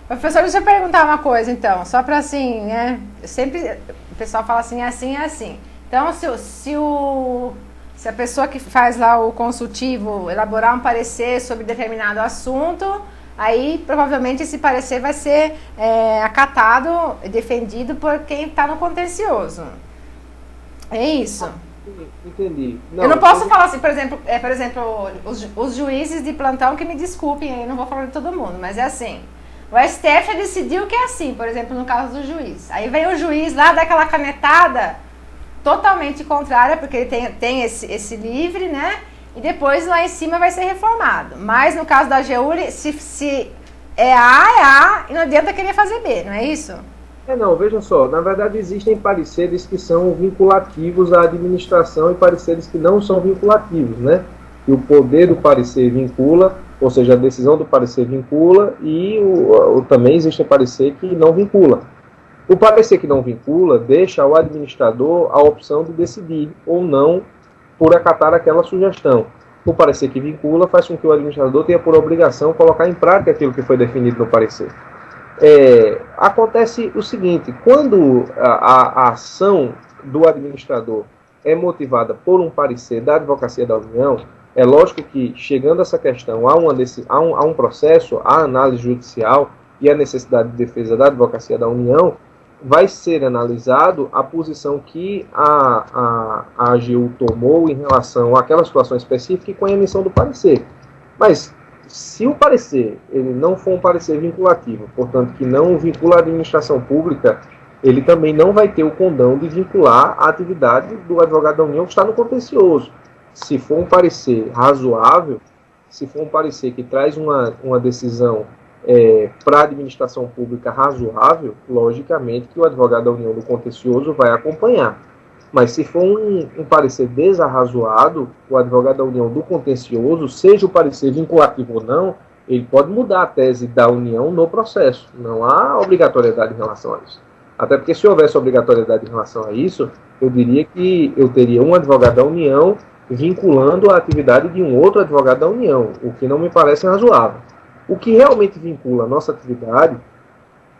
Professor, deixa eu perguntar uma coisa, então, só para assim, né? Sempre o pessoal fala assim, é assim, é assim. Então, se a pessoa que faz lá o consultivo elaborar um parecer sobre determinado assunto, aí provavelmente esse parecer vai ser acatado e defendido por quem está no contencioso. É isso. Entendi. Eu Não, não posso entendi. falar assim, por exemplo, os juízes de plantão que me desculpem, eu não vou falar de todo mundo, mas é assim. O STF já decidiu que é assim, por exemplo, no caso do juiz. Aí vem o juiz lá, dá aquela canetada totalmente contrária, porque ele tem esse livre, né? E depois lá em cima vai ser reformado. Mas no caso da AGU, se é A, e não adianta querer fazer B, não é isso? Não, veja só, na verdade existem pareceres que são vinculativos à administração e pareceres que não são vinculativos, né? E o poder do parecer vincula, ou seja, a decisão do parecer vincula, e também existe o parecer que não vincula. O parecer que não vincula deixa ao administrador a opção de decidir ou não por acatar aquela sugestão. O parecer que vincula faz com que o administrador tenha por obrigação colocar em prática aquilo que foi definido no parecer. Acontece o seguinte, quando a ação do administrador é motivada por um parecer da Advocacia da União, é lógico que, chegando a essa questão, há um processo, há análise judicial e a necessidade de defesa da Advocacia da União, vai ser analisado a posição que a AGU tomou em relação àquela situação específica e com a emissão do parecer. Mas, se o parecer ele não for um parecer vinculativo, portanto, que não vincula a administração pública, ele também não vai ter o condão de vincular a atividade do advogado da União que está no contencioso. Se for um parecer razoável, se for um parecer que traz uma decisão para a administração pública razoável, logicamente que o advogado da União do contencioso vai acompanhar. Mas se for um parecer desarrazoado, o advogado da União do contencioso, seja o parecer vinculativo ou não, ele pode mudar a tese da União no processo. Não há obrigatoriedade em relação a isso. Até porque se houvesse obrigatoriedade em relação a isso, eu diria que eu teria um advogado da União vinculando a atividade de um outro advogado da União, o que não me parece razoável. O que realmente vincula a nossa atividade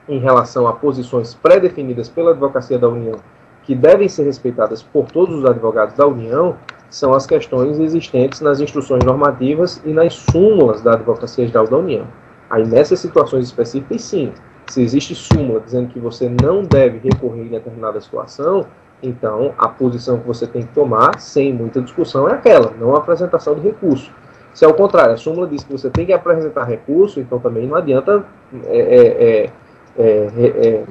em relação a posições pré-definidas pela Advocacia da União, que devem ser respeitadas por todos os advogados da União, são as questões existentes nas instruções normativas e nas súmulas da Advocacia Geral da União. Aí, nessas situações específicas, sim, se existe súmula dizendo que você não deve recorrer em determinada situação, então a posição que você tem que tomar, sem muita discussão, é aquela, não a apresentação de recurso. Se ao contrário, a súmula diz que você tem que apresentar recurso, então também não adianta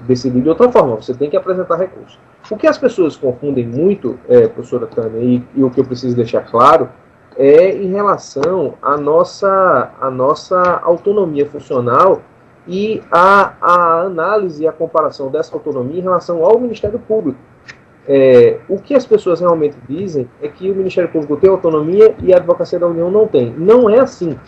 decidir de outra forma, você tem que apresentar recurso. O que as pessoas confundem muito, professora Tânia, e o que eu preciso deixar claro, é em relação à nossa autonomia funcional e a análise e a comparação dessa autonomia em relação ao Ministério Público. O que as pessoas realmente dizem é que o Ministério Público tem autonomia e a Advocacia da União não tem. Não é assim.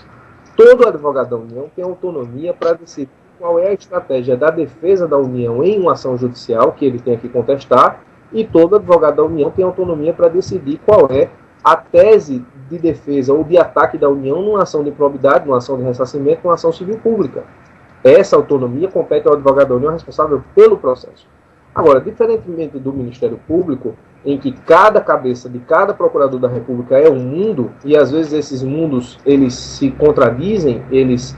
Todo advogado da União tem autonomia para decidir qual é a estratégia da defesa da União em uma ação judicial que ele tem que contestar, e todo advogado da União tem autonomia para decidir qual é a tese de defesa ou de ataque da União numa ação de improbidade, numa ação de ressarcimento, numa ação civil pública. Essa autonomia compete ao advogado da União responsável pelo processo. Agora, diferentemente do Ministério Público, em que cada cabeça de cada procurador da República é um mundo, e às vezes esses mundos eles se contradizem, eles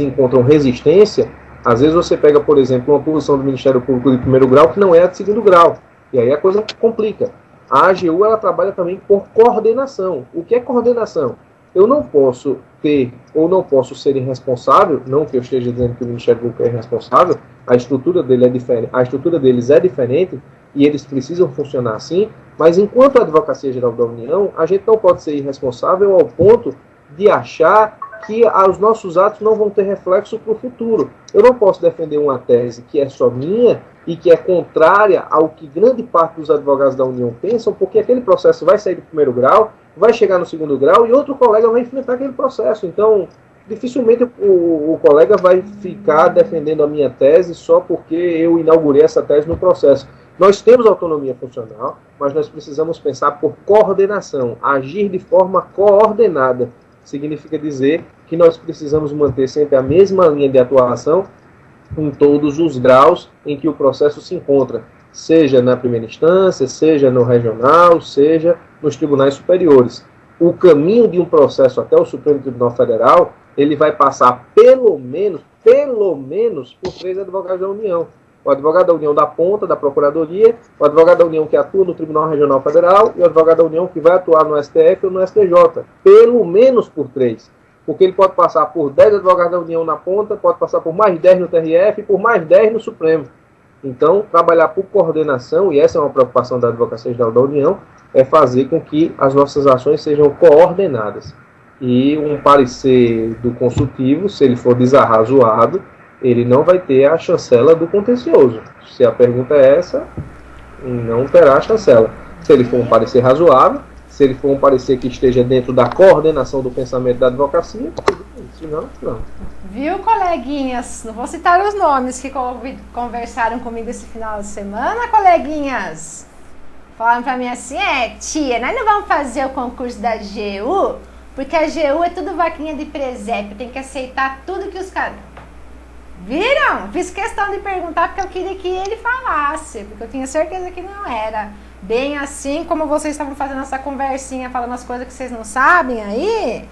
encontram resistência, às vezes você pega, por exemplo, uma posição do Ministério Público de primeiro grau que não é a de segundo grau, e aí a coisa complica. A AGU ela trabalha também por coordenação. O que é coordenação? Eu não posso ter ou não posso ser irresponsável, não que eu esteja dizendo que o Ministério Público é irresponsável, a estrutura deles é diferente e eles precisam funcionar assim, mas enquanto a Advocacia Geral da União, a gente não pode ser irresponsável ao ponto de achar que os nossos atos não vão ter reflexo para o futuro. Eu não posso defender uma tese que é só minha e que é contrária ao que grande parte dos advogados da União pensam, porque aquele processo vai sair do primeiro grau, vai chegar no segundo grau e outro colega vai enfrentar aquele processo. Então, dificilmente o colega vai ficar defendendo a minha tese só porque eu inaugurei essa tese no processo. Nós temos autonomia funcional, mas nós precisamos pensar por coordenação, agir de forma coordenada. Significa dizer que nós precisamos manter sempre a mesma linha de atuação em todos os graus em que o processo se encontra, seja na primeira instância, seja no regional, seja nos tribunais superiores. O caminho de um processo até o Supremo Tribunal Federal, ele vai passar pelo menos por 3 advogados da União. O advogado da União da ponta, da Procuradoria, o advogado da União que atua no Tribunal Regional Federal e o advogado da União que vai atuar no STF ou no STJ. Pelo menos por 3. Porque ele pode passar por 10 advogados da União na ponta, pode passar por mais 10 no TRF e por mais 10 no Supremo. Então, trabalhar por coordenação, e essa é uma preocupação da Advocacia Geral da União, é fazer com que as nossas ações sejam coordenadas. E um parecer do consultivo, se ele for desarrazoado, ele não vai ter a chancela do contencioso. Se a pergunta é essa, não terá a chancela. Se ele for um parecer razoável, se ele for um parecer que esteja dentro da coordenação do pensamento da advocacia, se não, não. Viu, coleguinhas? Não vou citar os nomes que conversaram comigo esse final de semana, coleguinhas. Falaram pra mim assim, tia, nós não vamos fazer o concurso da AGU, porque a AGU é tudo vaquinha de presépio, tem que aceitar tudo que os caras... Viram? Fiz questão de perguntar porque eu queria que ele falasse, porque eu tinha certeza que não era bem assim como vocês estavam fazendo essa conversinha, falando as coisas que vocês não sabem aí.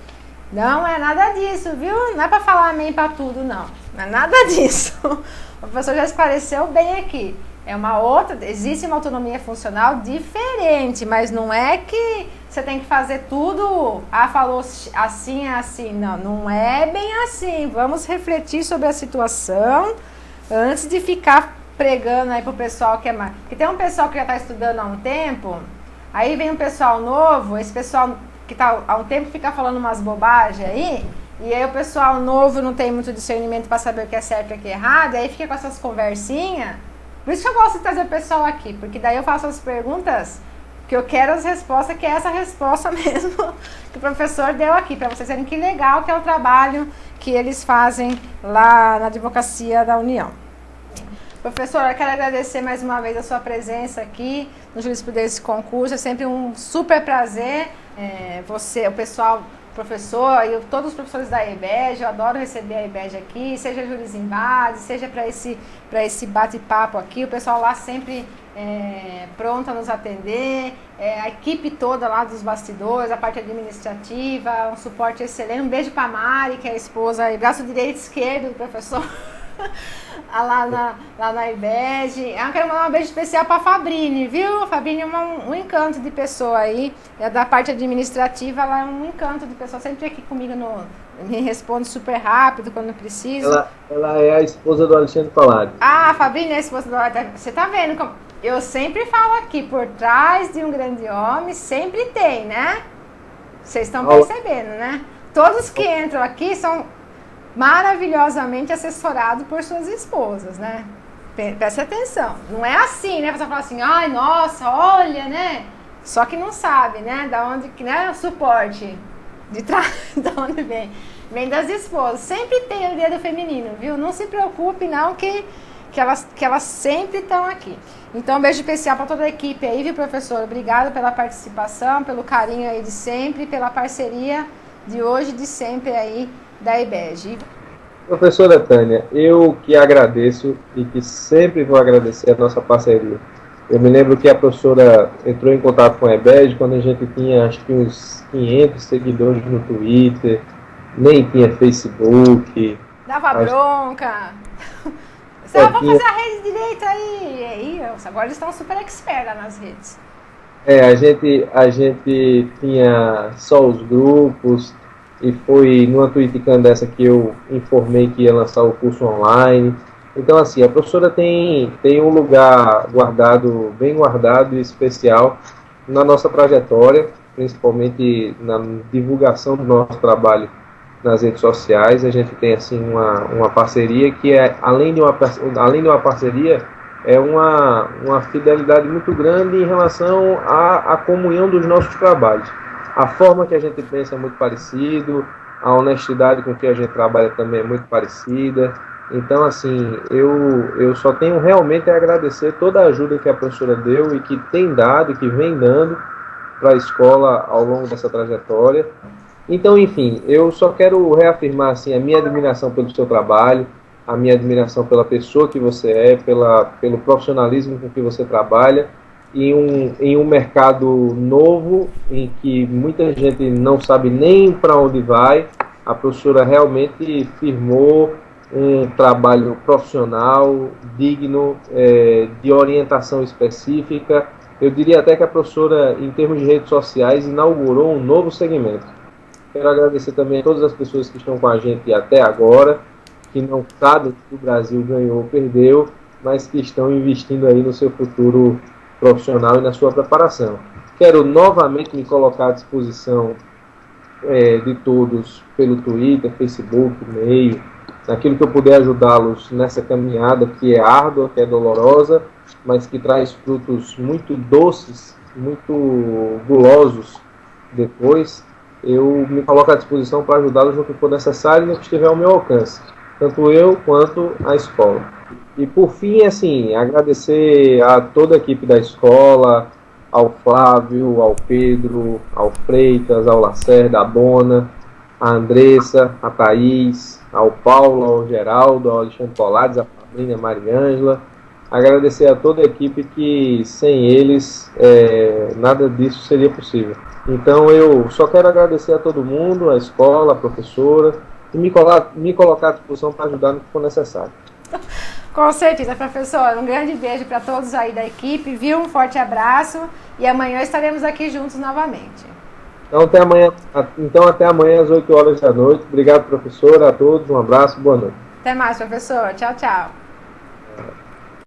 Não é nada disso, viu? Não é pra falar amém pra tudo, não. Não é nada disso. O professor já esclareceu bem aqui. É uma outra, existe uma autonomia funcional diferente, mas não é que você tem que fazer tudo, falou assim, é assim. Não, não é bem assim. Vamos refletir sobre a situação antes de ficar pregando aí pro pessoal que é mais... Porque tem um pessoal que já está estudando há um tempo, aí vem um pessoal novo, esse pessoal que está há um tempo fica falando umas bobagens aí, e aí o pessoal novo não tem muito discernimento para saber o que é certo e o que é errado, e aí fica com essas conversinhas. Por isso que eu gosto de trazer o pessoal aqui, porque daí eu faço as perguntas que eu quero as respostas, que é essa resposta mesmo que o professor deu aqui, para vocês verem que legal que é o trabalho que eles fazem lá na Advocacia da União. Professor, eu quero agradecer mais uma vez a sua presença aqui no Jurisprudência Concurso, é sempre um super prazer, você, o pessoal, professor, e todos os professores da EBEG, eu adoro receber a EBEG aqui, seja Juris em Base, seja para esse bate-papo aqui, o pessoal lá sempre pronto a nos atender, a equipe toda lá dos bastidores, a parte administrativa, um suporte excelente, um beijo para a Mari, que é a esposa, e braço direito e esquerdo do professor, lá na IBEG. Eu quero mandar um beijo especial para a Fabrine, viu? A Fabrine é um encanto de pessoa aí, da parte administrativa, ela é um encanto de pessoa, sempre aqui comigo, me responde super rápido quando precisa. Ela é a esposa do Alexandre Palladio. Ah, a Fabrine é a esposa do Alexandre. Você tá vendo como eu sempre falo aqui, por trás de um grande homem sempre tem, né? Vocês estão percebendo, né? Todos que entram aqui são maravilhosamente assessorados por suas esposas, né? Presta atenção. Não é assim, né? Você fala assim, ai, nossa, olha, né? Só que não sabe, né? Da onde, né? O suporte de trás, da onde vem. Vem das esposas. Sempre tem o dedo feminino, viu? Não se preocupe, não, que elas sempre estão aqui. Então, um beijo especial para toda a equipe aí, viu, professor? Obrigado pela participação, pelo carinho aí de sempre, pela parceria de hoje e de sempre aí da IBEG. Professora Tânia, eu que agradeço e que sempre vou agradecer a nossa parceria. Eu me lembro que a professora entrou em contato com a IBEG quando a gente tinha, acho que uns 500 seguidores no Twitter, nem tinha Facebook. Dava bronca. Você vai fazer a rede direito aí. Agora eles estão super expert lá nas redes. A gente tinha só os grupos, e foi numa Twitcam dessa que eu informei que ia lançar o curso online. Então, assim, a professora tem um lugar guardado, bem guardado e especial na nossa trajetória, principalmente na divulgação do nosso trabalho nas redes sociais. A gente tem, assim, uma parceria que além de uma parceria, é uma fidelidade muito grande em relação à comunhão dos nossos trabalhos. A forma que a gente pensa é muito parecido, a honestidade com que a gente trabalha também é muito parecida. Então, assim, eu só tenho realmente a agradecer toda a ajuda que a professora deu e que tem dado, que vem dando para a escola ao longo dessa trajetória. Então, enfim, eu só quero reafirmar assim, a minha admiração pelo seu trabalho, a minha admiração pela pessoa que você é, pelo profissionalismo com que você trabalha, em um mercado novo, em que muita gente não sabe nem para onde vai. A professora realmente firmou um trabalho profissional, digno, de orientação específica. Eu diria até que a professora, em termos de redes sociais, inaugurou um novo segmento. Quero agradecer também a todas as pessoas que estão com a gente até agora, que não sabem que o Brasil ganhou ou perdeu, mas que estão investindo aí no seu futuro profissional e na sua preparação. Quero novamente me colocar à disposição de todos pelo Twitter, Facebook, e-mail, naquilo que eu puder ajudá-los nessa caminhada que é árdua, que é dolorosa, mas que traz frutos muito doces, muito gulosos depois. Eu me coloco à disposição para ajudá-los no que for necessário e no que estiver ao meu alcance, tanto eu quanto a escola. E por fim, assim, agradecer a toda a equipe da escola, ao Flávio, ao Pedro, ao Freitas, ao Lacerda, à Bona, a Andressa, a Thaís, ao Paulo, ao Geraldo, ao Alexandre Polades, a Fabrícia, a Mariângela. Agradecer a toda a equipe que sem eles nada disso seria possível. Então eu só quero agradecer a todo mundo, a escola, a professora, e me colocar à disposição para ajudar no que for necessário. Com certeza, professor. Um grande beijo para todos aí da equipe, viu? Um forte abraço e amanhã estaremos aqui juntos novamente. Então até amanhã às 8 horas da noite. Obrigado, professora, a todos. Um abraço, boa noite. Até mais, professor. Tchau, tchau.